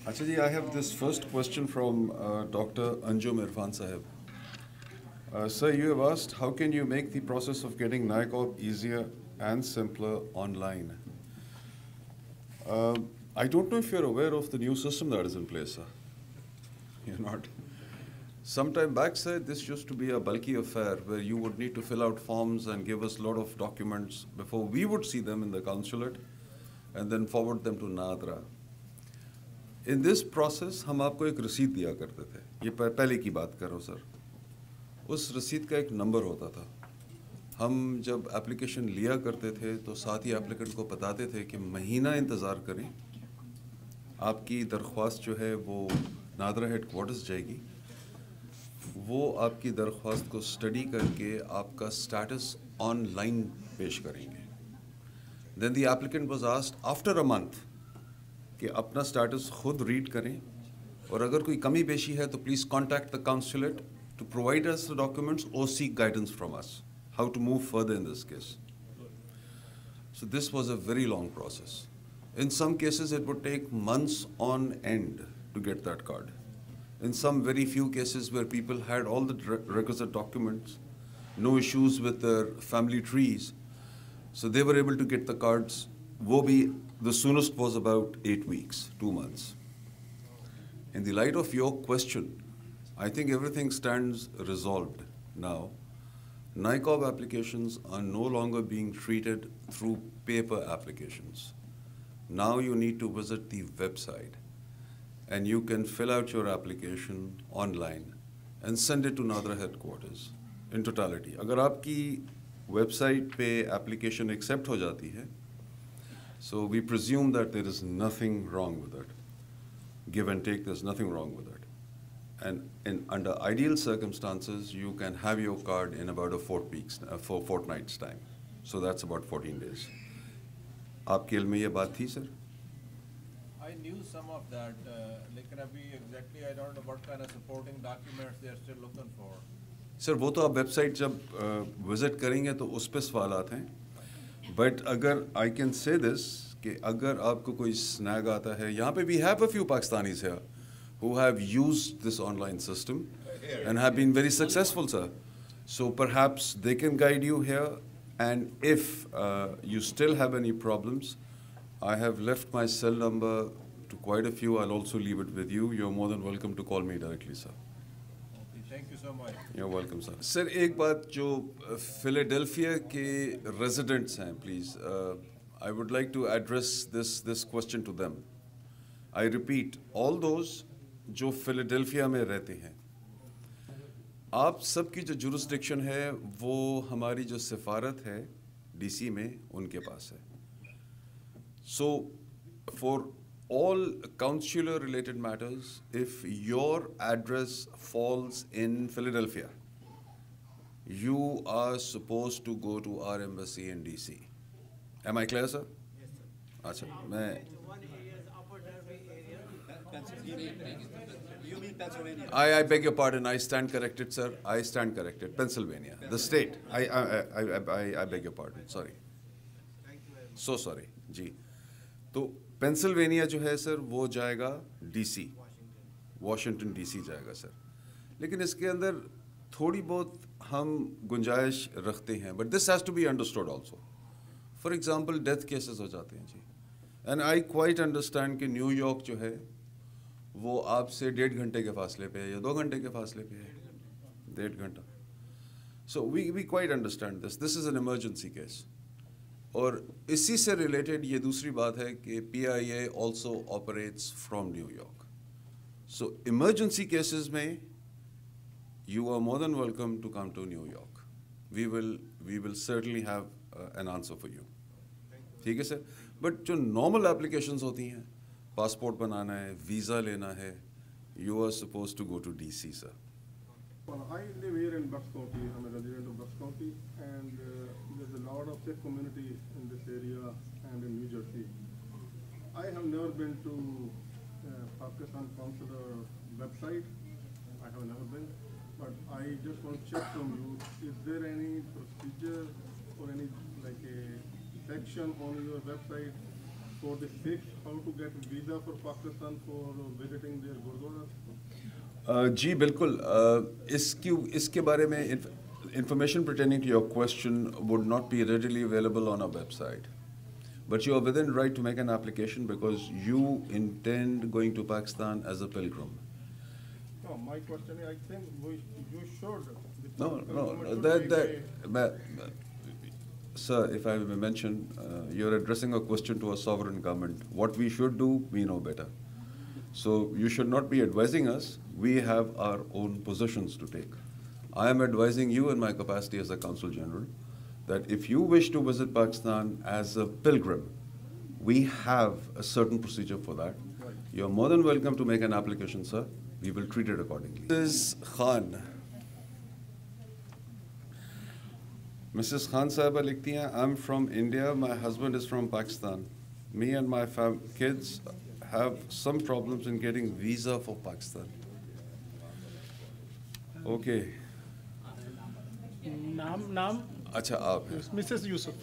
Acha ji, I have this first question from Dr. Anjum Irfan Sahib. Sir, you have asked, how can you make the process of getting NICOB easier and simpler online? I don't know if you're aware of the new system that is in place, sir. You're not. Some time back, sir, this used to be a bulky affair where you would need to fill out forms and give us a lot of documents before we would see them in the consulate and then forward them to NADRA. In this process, हम आपको एक रसीद दिया करते थे. ये पहले की बात कर रहा हूँ सर. उस रसीद का एक नंबर होता था. हम जब एप्लीकेशन लिया करते थे तो साथ ही एप्लीकेंट को बताते थे कि महीना इंतज़ार करें. आपकी दरख्वास्त जो है वो नादरा हेडक्वार्टर्स जाएगी. वो आपकी दरख्वास्त को स्टडी करके आपका स्टेटस ऑनलाइन पेश करेंगे. Then the applicant was asked after a month कि अपना स्टेटस खुद रीड करें और अगर कोई कमी पेशी है तो please contact the consulate to provide us the documents और seek guidance from us how to move further in this case. So this was a very long process. In some cases it would take months on end to get that card. In some very few cases where people had all the requisite documents, no issues with their family trees, so they were able to get the cards. वो भी the soonest was about 8 weeks, 2 months. In the light of your question, I think everything stands resolved now. NICOB applications are no longer being treated through paper applications. Now you need to visit the website and you can fill out your application online and send it to NADRA headquarters in totality. अगर आपकी website पे application accept हो जाती है, so we presume that there is nothing wrong with it. Give and take, there's nothing wrong with it. And under ideal circumstances, you can have your card in about a fortnight's time. So that's about 14 days. आपके इल्म में ये बात थी sir? I knew some of that. लेकिन अभी exactly I don't know what kind of supporting documents they are still looking for. Sir वो तो आप वेबसाइट जब विजिट करेंगे तो उस पर सवालात हैं. बट अगर आई कैन से दिस कि अगर आपको कोई स्नैग आता है, यहाँ पे we have a few Pakistanis here who have used this online system and have been very successful, sir. So perhaps they can guide you here. And if you still have any problems, I have left my cell number to quite a few. I'll also leave it with you. You're more than welcome to call me directly, sir. Okay, thank you so much. You're welcome, sir. Sir, एक बात जो Philadelphia के residents हैं, please. I would like to address this question to them. I repeat, all those जो Philadelphia में रहते हैं, आप सबकी जो जुरिस्डिक्शन है वो हमारी जो सिफारत है डीसी में उनके पास है. So for all consular related matters, if your address falls in Philadelphia, you are supposed to go to our embassy in DC. Am I clear, sir? Yes, sir. अच्छा, मैं One area is Upper Derby area. You mean Pennsylvania? I beg your pardon. I stand corrected, sir. I stand corrected. Pennsylvania, the state. I beg your pardon. Sorry. Thank you very much. So sorry. जी. तो Pennsylvania जो है sir वो जाएगा DC, Washington DC जाएगा sir. लेकिन इसके अंदर थोड़ी बहुत हम गुंजाइश रखते हैं. But this has to be understood also. For example death cases हो जाते हैं जी. एंड आई क्वाइट अंडरस्टैंड कि न्यूयॉर्क जो है वो आपसे 1.5 घंटे के फासले पे है या 2 घंटे के फासले पे है. 1.5 घंटा. So we quite understand this is an emergency case. और इसी से रिलेटेड ये दूसरी बात है कि PIA also operates from New York. So emergency cases में you are more than welcome to come to New York. We will certainly have an answer for you. ठीक है सर. बट जो नॉर्मल एप्लीकेशंस होती हैं, पासपोर्ट बनाना है, वीज़ा लेना है, you are suppose to go to DC, sir. Well, I live here in Bucks County. I'm a resident of Bucks County, and there's a lot of Sikh community in this area and in New Jersey. I have never been to Pakistan consular website. I have never been, but I just want to check from you: is there any procedure or any like a section on your website for the Sikhs how to get visa for Pakistan for visiting their gurdwaras? जी बिल्कुल इसके बारे में information pertaining to your question would not be readily available on our website. But you are within right to make an application because you intend going to Pakistan as a pilgrim. No, my question is, I think you should. No, sir, if I may mention, you're addressing a question to a sovereign government. What we should do, we know better. So you should not be advising us. We have our own positions to take. I am advising you in my capacity as a Consul General that if you wish to visit Pakistan as a pilgrim, we have a certain procedure for that. Right. You're more than welcome to make an application, sir. We will treat it accordingly. Mrs. Khan. Mrs. Khan Sahaba likhti hain, I'm from India, my husband is from Pakistan. Me and my kids have some problems in getting visa for Pakistan. Okay. नाम अच्छा आप हैं Mrs Yusuf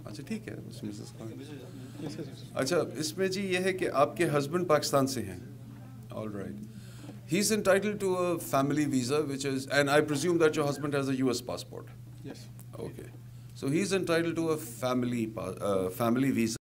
अच्छा ठीक है Mrs Khan Mrs Yusuf अच्छा इसमें जी ये है कि आपके हस्बैंड पाकिस्तान से हैं all right he is entitled to a family visa which is and I presume that your husband has a US passport yes okay so he is entitled to a family visa